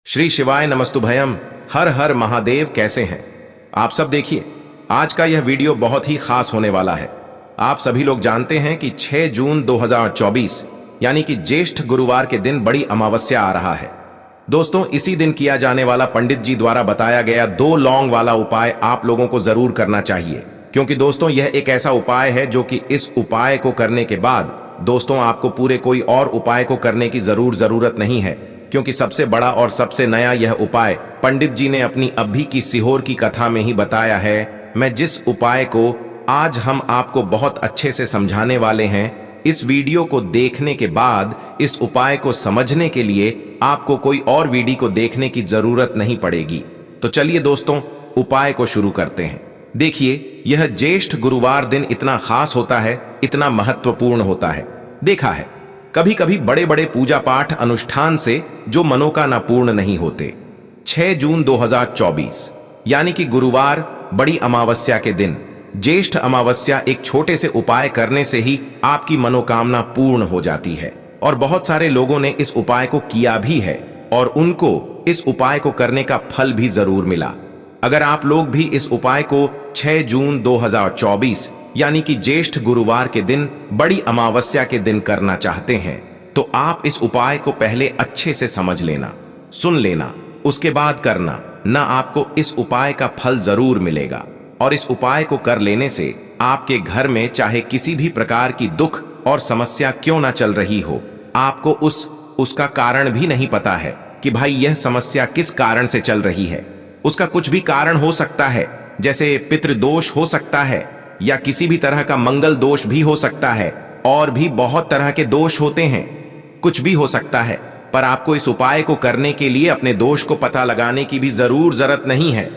श्री शिवाय नमस्तुभयम। हर हर महादेव। कैसे हैं आप सब? देखिए, आज का यह वीडियो बहुत ही खास होने वाला है। आप सभी लोग जानते हैं कि 6 जून 2024 यानी कि ज्येष्ठ गुरुवार के दिन बड़ी अमावस्या आ रहा है। दोस्तों, इसी दिन किया जाने वाला पंडित जी द्वारा बताया गया 2 लौंग वाला उपाय आप लोगों को जरूर करना चाहिए, क्योंकि दोस्तों यह एक ऐसा उपाय है जो कि इस उपाय को करने के बाद दोस्तों आपको पूरे कोई और उपाय को करने की जरूरत नहीं है, क्योंकि सबसे बड़ा और सबसे नया यह उपाय पंडित जी ने अपनी अभी की सीहोर की कथा में ही बताया है। मैं जिस उपाय को आज हम आपको बहुत अच्छे से समझाने वाले हैं, इस वीडियो को देखने के बाद इस उपाय को समझने के लिए आपको कोई और वीडियो को देखने की जरूरत नहीं पड़ेगी। तो चलिए दोस्तों, उपाय को शुरू करते हैं। देखिए, यह ज्येष्ठ गुरुवार दिन इतना खास होता है, इतना महत्वपूर्ण होता है। देखा है कभी कभी बड़े बड़े पूजा पाठ अनुष्ठान से जो मनोकामना पूर्ण नहीं होते। 6 जून 2024 यानी कि गुरुवार बड़ी अमावस्या के दिन, ज्येष्ठ अमावस्या, एक छोटे से उपाय करने से ही आपकी मनोकामना पूर्ण हो जाती है। और बहुत सारे लोगों ने इस उपाय को किया भी है और उनको इस उपाय को करने का फल भी जरूर मिला। अगर आप लोग भी इस उपाय को 6 जून 2024 यानी कि ज्येष्ठ गुरुवार के दिन बड़ी अमावस्या के दिन करना चाहते हैं, तो आप इस उपाय को पहले अच्छे से समझ लेना, सुन लेना, उसके बाद करना, ना आपको इस उपाय का फल जरूर मिलेगा। और इस उपाय को कर लेने से आपके घर में चाहे किसी भी प्रकार की दुख और समस्या क्यों ना चल रही हो, आपको उसका कारण भी नहीं पता है कि भाई यह समस्या किस कारण से चल रही है। उसका कुछ भी कारण हो सकता है, जैसे पितृदोष हो सकता है या किसी भी तरह का मंगल दोष भी हो सकता है, और भी बहुत तरह के दोष होते हैं, कुछ भी हो सकता है। पर आपको इस उपाय को करने के लिए अपने दोष को पता लगाने की भी जरूरत नहीं है।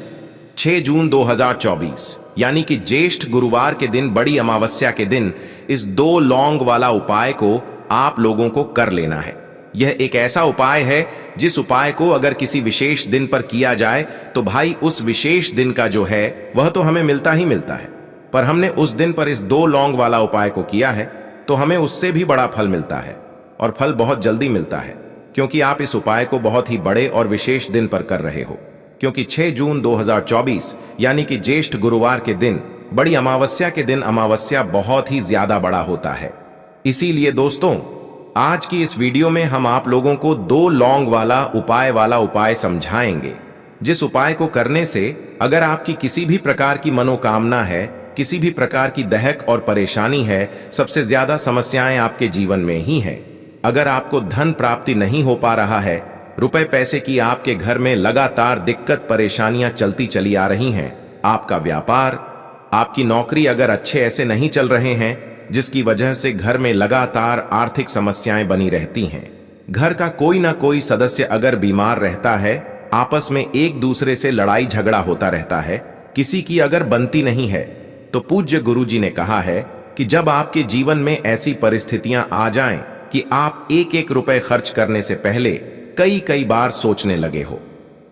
6 जून 2024 यानी कि ज्येष्ठ गुरुवार के दिन बड़ी अमावस्या के दिन इस 2 लौंग वाला उपाय को आप लोगों को कर लेना है। यह एक ऐसा उपाय है जिस उपाय को अगर किसी विशेष दिन पर किया जाए तो भाई उस विशेष दिन का जो है वह तो हमें मिलता ही मिलता है, पर हमने उस दिन पर इस 2 लौंग वाला उपाय को किया है तो हमें उससे भी बड़ा फल मिलता है, और फल बहुत जल्दी मिलता है, क्योंकि आप इस उपाय को बहुत ही बड़े और विशेष दिन पर कर रहे हो। क्योंकि 6 जून 2024 यानी कि ज्येष्ठ गुरुवार के दिन बड़ी अमावस्या के दिन अमावस्या बहुत ही ज्यादा बड़ा होता है। इसीलिए दोस्तों, आज की इस वीडियो में हम आप लोगों को 2 लौंग वाला उपाय समझाएंगे, जिस उपाय को करने से अगर आपकी किसी भी प्रकार की मनोकामना है, किसी भी प्रकार की दहक और परेशानी है, सबसे ज्यादा समस्याएं आपके जीवन में ही हैं। अगर आपको धन प्राप्ति नहीं हो पा रहा है, रुपए पैसे की आपके घर में लगातार दिक्कत परेशानियां चलती चली आ रही हैं, आपका व्यापार, आपकी नौकरी अगर अच्छे ऐसे नहीं चल रहे हैं, जिसकी वजह से घर में लगातार आर्थिक समस्याएं बनी रहती हैं, घर का कोई ना कोई सदस्य अगर बीमार रहता है, आपस में एक दूसरे से लड़ाई झगड़ा होता रहता है, किसी की अगर बनती नहीं है, तो पूज्य गुरुजी ने कहा है कि जब आपके जीवन में ऐसी परिस्थितियां आ जाएं कि आप एक एक रुपए खर्च करने से पहले कई बार सोचने लगे हो,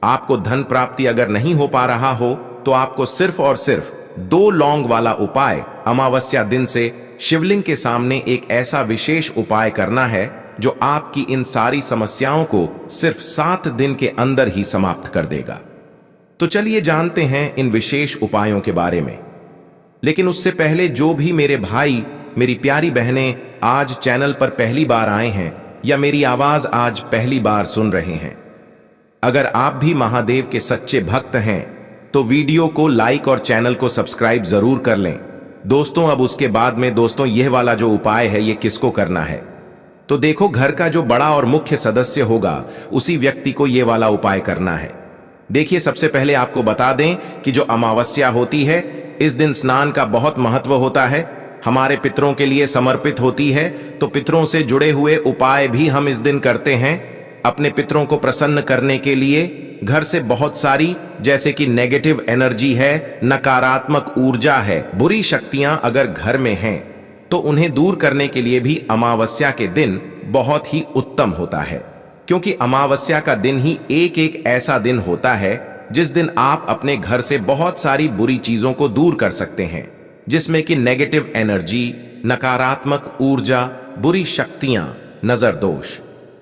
आपको धन प्राप्ति अगर नहीं हो पा रहा हो, तो आपको सिर्फ और सिर्फ 2 लौंग वाला उपाय अमावस्या दिन से शिवलिंग के सामने एक ऐसा विशेष उपाय करना है जो आपकी इन सारी समस्याओं को सिर्फ 7 दिन के अंदर ही समाप्त कर देगा। तो चलिए जानते हैं इन विशेष उपायों के बारे में। लेकिन उससे पहले जो भी मेरे भाई, मेरी प्यारी बहनें आज चैनल पर पहली बार आए हैं या मेरी आवाज आज पहली बार सुन रहे हैं, अगर आप भी महादेव के सच्चे भक्त हैं तो वीडियो को लाइक और चैनल को सब्सक्राइब जरूर कर लें। दोस्तों, अब उसके बाद में दोस्तों यह वाला जो उपाय है ये किसको करना है, तो देखो, घर का जो बड़ा और मुख्य सदस्य होगा उसी व्यक्ति को ये वाला उपाय करना है। देखिए, सबसे पहले आपको बता दें कि जो अमावस्या होती है, इस दिन स्नान का बहुत महत्व होता है, हमारे पितरों के लिए समर्पित होती है। तो पितरों से जुड़े हुए उपाय भी हम इस दिन करते हैं। अपने पितरों को प्रसन्न करने के लिए घर से बहुत सारी, जैसे कि नेगेटिव एनर्जी है, नकारात्मक ऊर्जा है, बुरी शक्तियां अगर घर में हैं, तो उन्हें दूर करने के लिए भी अमावस्या के दिन बहुत ही उत्तम होता है। क्योंकि अमावस्या का दिन ही एक ऐसा दिन होता है जिस दिन आप अपने घर से बहुत सारी बुरी चीजों को दूर कर सकते हैं, जिसमें कि नेगेटिव एनर्जी, नकारात्मक ऊर्जा, बुरी शक्तियां, नजर दोष,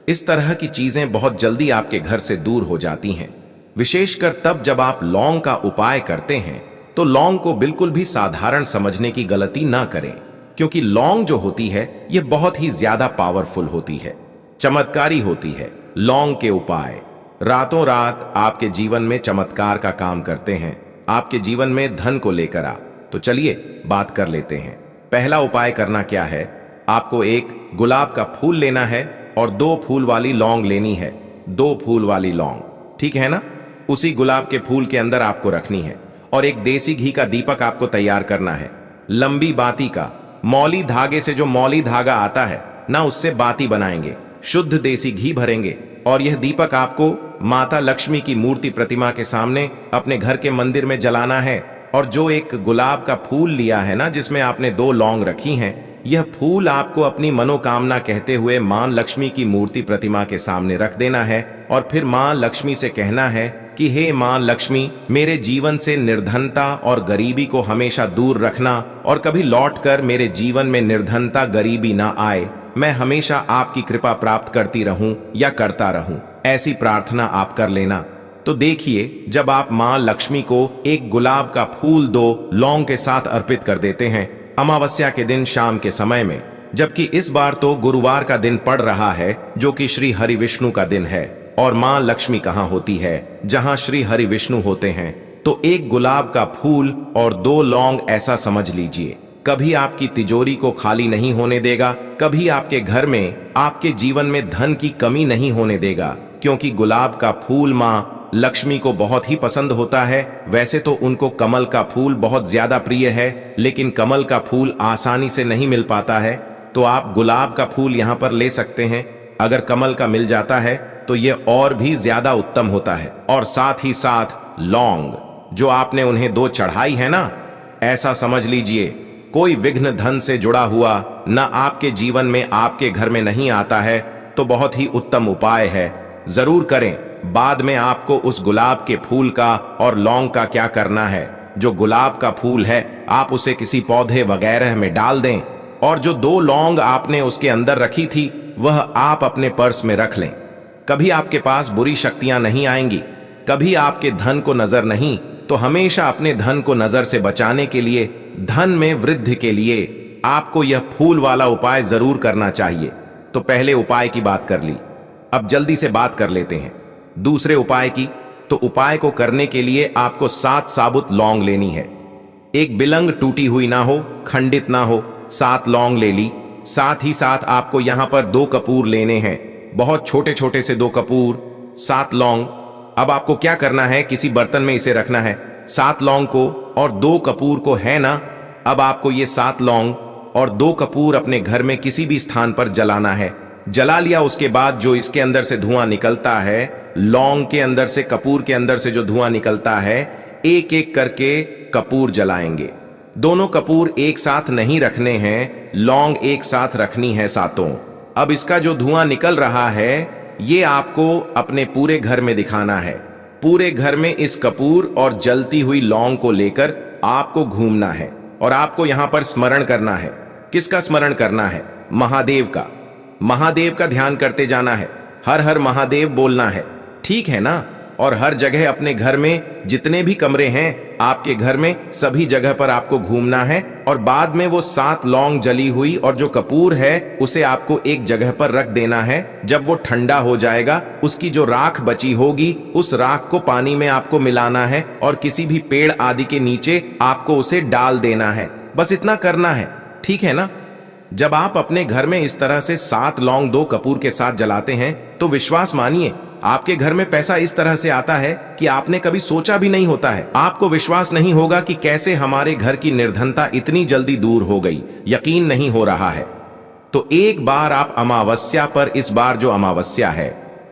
इस तरह की चीजें बहुत जल्दी आपके घर से दूर हो जाती हैं। विशेषकर तब जब आप लौंग का उपाय करते हैं तो लौंग को बिल्कुल भी साधारण समझने की गलती ना करें, क्योंकि लौंग जो होती है यह बहुत ही ज्यादा पावरफुल होती है, चमत्कारी होती है। लौंग के उपाय रातों रात आपके जीवन में चमत्कार का काम करते हैं, आपके जीवन में धन को लेकर आ। तो चलिए बात कर लेते हैं। पहला उपाय करना क्या है, आपको एक गुलाब का फूल लेना है और 2 फूल वाली लौंग लेनी है। 2 फूल वाली लौंग, ठीक है ना? उसी गुलाब के फूल के अंदर आपको रखनी है और एक देसी घी का दीपक आपको तैयार करना है। लंबी बाती का, मौली धागे से, जो मौली धागा आता है ना, उससे बाती बनाएंगे, शुद्ध देसी घी भरेंगे और यह दीपक आपको माता लक्ष्मी की मूर्ति प्रतिमा के सामने अपने घर के मंदिर में जलाना है। और जो एक गुलाब का फूल लिया है ना, जिसमें आपने 2 लौंग रखी हैं, यह फूल आपको अपनी मनोकामना कहते हुए मां लक्ष्मी की मूर्ति प्रतिमा के सामने रख देना है और फिर मां लक्ष्मी से कहना है कि हे मां लक्ष्मी, मेरे जीवन से निर्धनता और गरीबी को हमेशा दूर रखना और कभी लौटकर मेरे जीवन में निर्धनता गरीबी ना आए। मैं हमेशा आपकी कृपा प्राप्त करती रहूं या करता रहूं। ऐसी प्रार्थना आप कर लेना। तो देखिए, जब आप मां लक्ष्मी को एक गुलाब का फूल 2 लौंग के साथ अर्पित कर देते हैं अमावस्या के दिन शाम के समय में, जबकि इस बार तो गुरुवार का दिन पड़ रहा है, जो कि श्री हरि विष्णु का दिन है, और मां लक्ष्मी कहाँ होती है जहां श्री हरि विष्णु होते हैं, तो एक गुलाब का फूल और 2 लौंग ऐसा समझ लीजिए कभी आपकी तिजोरी को खाली नहीं होने देगा, कभी आपके घर में, आपके जीवन में धन की कमी नहीं होने देगा, क्योंकि गुलाब का फूल मां लक्ष्मी को बहुत ही पसंद होता है। वैसे तो उनको कमल का फूल बहुत ज्यादा प्रिय है, लेकिन कमल का फूल आसानी से नहीं मिल पाता है, तो आप गुलाब का फूल यहाँ पर ले सकते हैं। अगर कमल का मिल जाता है तो ये और भी ज्यादा उत्तम होता है। और साथ ही साथ लौंग जो आपने उन्हें 2 चढ़ाई है ना, ऐसा समझ लीजिए कोई विघ्न धन से जुड़ा हुआ न आपके जीवन में, आपके घर में नहीं आता है, तो बहुत ही उत्तम उपाय है, जरूर करें। बाद में आपको उस गुलाब के फूल का और लौंग का क्या करना है, जो गुलाब का फूल है आप उसे किसी पौधे वगैरह में डाल दें और जो 2 लौंग आपने उसके अंदर रखी थी वह आप अपने पर्स में रख लें। कभी आपके पास बुरी शक्तियां नहीं आएंगी, कभी आपके धन को नजर नहीं, तो हमेशा अपने धन को नजर से बचाने के लिए, धन में वृद्धि के लिए आपको यह फूल वाला उपाय जरूर करना चाहिए। तो पहले उपाय की बात कर ली, अब जल्दी से बात कर लेते हैं दूसरे उपाय की। तो उपाय को करने के लिए आपको 7 साबुत लौंग लेनी है। एक बिलंग टूटी हुई ना हो, खंडित ना हो, 7 लौंग ले ली। साथ ही साथ आपको यहां पर 2 कपूर लेने हैं, बहुत छोटे छोटे से 2 कपूर, 7 लौंग। अब आपको क्या करना है, किसी बर्तन में इसे रखना है, 7 लौंग को और 2 कपूर को, है ना। अब आपको ये 7 लौंग और 2 कपूर अपने घर में किसी भी स्थान पर जलाना है। जला लिया उसके बाद जो इसके अंदर से धुआं निकलता है, लौंग के अंदर से, कपूर के अंदर से जो धुआं निकलता है, एक एक करके कपूर जलाएंगे। दोनों कपूर एक साथ नहीं रखने हैं, लौंग एक साथ रखनी है 7। अब इसका जो धुआं निकल रहा है ये आपको अपने पूरे घर में दिखाना है। पूरे घर में इस कपूर और जलती हुई लौंग को लेकर आपको घूमना है और आपको यहां पर स्मरण करना है। किसका स्मरण करना है? महादेव का। महादेव का ध्यान करते जाना है, हर हर महादेव बोलना है, ठीक है ना। और हर जगह अपने घर में जितने भी कमरे हैं आपके घर में, सभी जगह पर आपको घूमना है और बाद में वो 7 लौंग जली हुई और जो कपूर है उसे आपको एक जगह पर रख देना है। जब वो ठंडा हो जाएगा, उसकी जो राख बची होगी उस राख को पानी में आपको मिलाना है और किसी भी पेड़ आदि के नीचे आपको उसे डाल देना है। बस इतना करना है, ठीक है ना। जब आप अपने घर में इस तरह से 7 लौंग 2 कपूर के साथ जलाते हैं तो विश्वास मानिए आपके घर में पैसा इस तरह से आता है कि आपने कभी सोचा भी नहीं होता है। आपको विश्वास नहीं होगा कि कैसे हमारे घर की निर्धनता इतनी जल्दी दूर हो गई, यकीन नहीं हो रहा है। तो एक बार आप अमावस्या पर, इस बार जो अमावस्या है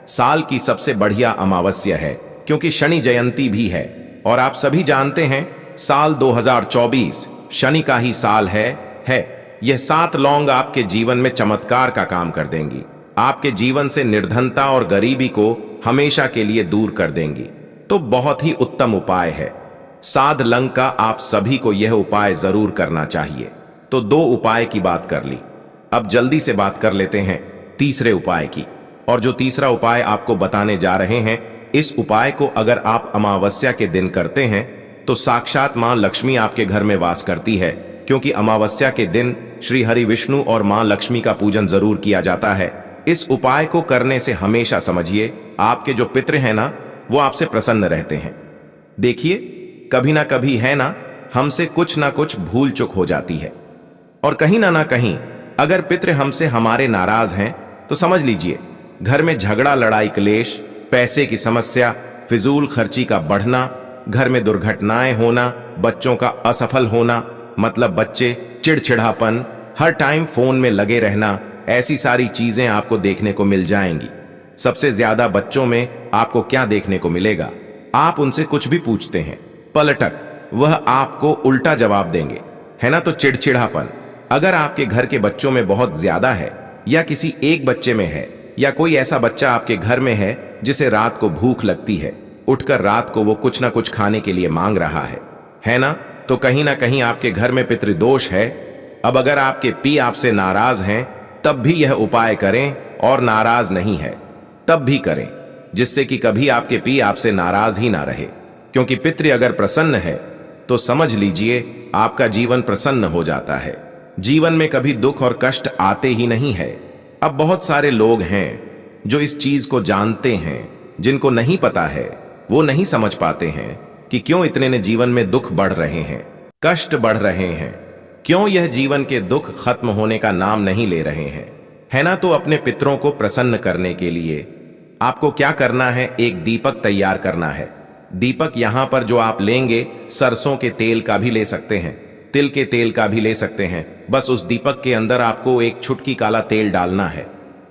साल की सबसे बढ़िया अमावस्या है क्योंकि शनि जयंती भी है और आप सभी जानते हैं साल 2024 शनि का ही साल है। यह 7 लौंग आपके जीवन में चमत्कार का काम कर देंगी, आपके जीवन से निर्धनता और गरीबी को हमेशा के लिए दूर कर देंगी। तो बहुत ही उत्तम उपाय है। साध लंग का आप सभी को यह उपाय जरूर करना चाहिए। तो 2 उपाय की बात कर ली, अब जल्दी से बात कर लेते हैं तीसरे उपाय की। और जो तीसरा उपाय आपको बताने जा रहे हैं, इस उपाय को अगर आप अमावस्या के दिन करते हैं तो साक्षात मां लक्ष्मी आपके घर में वास करती है, क्योंकि अमावस्या के दिन श्री हरि विष्णु और मां लक्ष्मी का पूजन जरूर किया जाता है। इस उपाय को करने से हमेशा समझिए आपके जो पितृ हैं ना, वो आपसे प्रसन्न रहते हैं। देखिए, कभी ना कभी है ना, हमसे कुछ ना कुछ भूल चूक हो जाती है, और कहीं ना कहीं अगर पितृ हमसे हमारे नाराज हैं तो समझ लीजिए घर में झगड़ा, लड़ाई, क्लेश, पैसे की समस्या, फिजूल खर्ची का बढ़ना, घर में दुर्घटनाएं होना, बच्चों का असफल होना, मतलब बच्चे चिड़चिड़ापन, हर टाइम फोन में लगे रहना, ऐसी सारी चीजें आपको देखने को मिल जाएंगी। सबसे ज्यादा बच्चों में आपको क्या देखने को मिलेगा? आप उनसे कुछ भी पूछते हैं, पलटक, वह आपको उल्टा जवाब देंगे, है ना? तो चिड़चिड़ापन अगर आपके घर के बच्चों में बहुत ज्यादा है, या किसी एक बच्चे में है, या कोई ऐसा बच्चा आपके घर में है जिसे रात को भूख लगती है, उठकर रात को वो कुछ ना कुछ खाने के लिए मांग रहा है ना? तो कहीं ना कहीं आपके घर में पितृदोष है। अब अगर आपके पी आपसे नाराज हैं तब भी यह उपाय करें, और नाराज नहीं है तब भी करें, जिससे कि कभी आपके पी आपसे नाराज ही ना रहे। क्योंकि पितृ अगर प्रसन्न है तो समझ लीजिए आपका जीवन प्रसन्न हो जाता है। जीवन में कभी दुख और कष्ट आते ही नहीं है। अब बहुत सारे लोग हैं जो इस चीज को जानते हैं, जिनको नहीं पता है, वो नहीं समझ पाते हैं कि क्यों इतने ने जीवन में दुख बढ़ रहे हैं, कष्ट बढ़ रहे हैं, क्यों यह जीवन के दुख खत्म होने का नाम नहीं ले रहे हैं, है ना? तो अपने पितरों को प्रसन्न करने के लिए आपको क्या करना है? एक दीपक तैयार करना है। दीपक यहां पर जो आप लेंगे, सरसों के तेल का भी ले सकते हैं, तिल के तेल का भी ले सकते हैं। बस उस दीपक के अंदर आपको एक चुटकी काला तेल डालना है।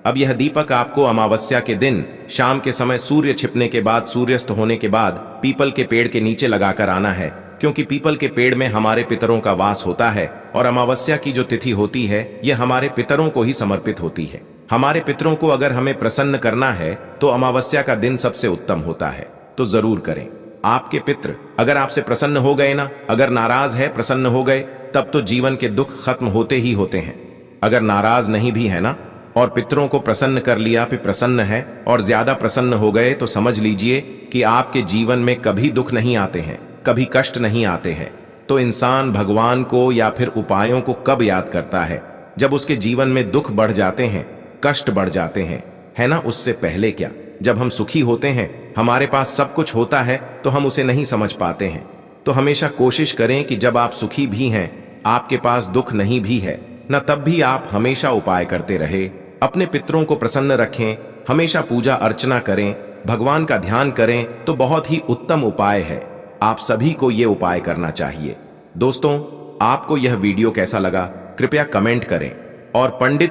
अब यह दीपक आपको अमावस्या के दिन शाम के समय सूर्य छिपने के बाद, सूर्यास्त होने के बाद पीपल के पेड़ के नीचे लगाकर आना है, क्योंकि पीपल के पेड़ में हमारे पितरों का वास होता है, और अमावस्या की जो तिथि होती है यह हमारे पितरों को ही समर्पित होती है। हमारे पितरों को अगर हमें प्रसन्न करना है तो अमावस्या का दिन सबसे उत्तम होता है, तो जरूर करें। आपके पितृ अगर आपसे प्रसन्न हो गए ना, अगर नाराज है प्रसन्न हो गए, तब तो जीवन के दुख खत्म होते ही होते हैं। अगर नाराज नहीं भी है ना, और पितरों को प्रसन्न कर लिया, फिर प्रसन्न है और ज्यादा प्रसन्न हो गए, तो समझ लीजिए कि आपके जीवन में कभी दुख नहीं आते हैं, कभी कष्ट नहीं आते हैं। तो इंसान भगवान को या फिर उपायों को कब याद करता है? जब उसके जीवन में दुख बढ़ जाते हैं, कष्ट बढ़ जाते हैं, है ना? उससे पहले क्या? जब हम सुखी होते हैं, हमारे पास सब कुछ होता है, तो हम उसे नहीं समझ पाते हैं। तो हमेशा कोशिश करें कि जब आप सुखी भी हैं, आपके पास दुख नहीं भी है न, तब भी आप हमेशा उपाय करते रहे, अपने पितरों को प्रसन्न रखें, हमेशा पूजा अर्चना करें, भगवान का ध्यान करें, तो बहुत ही उत्तम उपाय है। आप सभी को यह उपाय करना चाहिए। दोस्तों, आपको यह वीडियो कैसा लगा कृपया कमेंट करें, और पंडित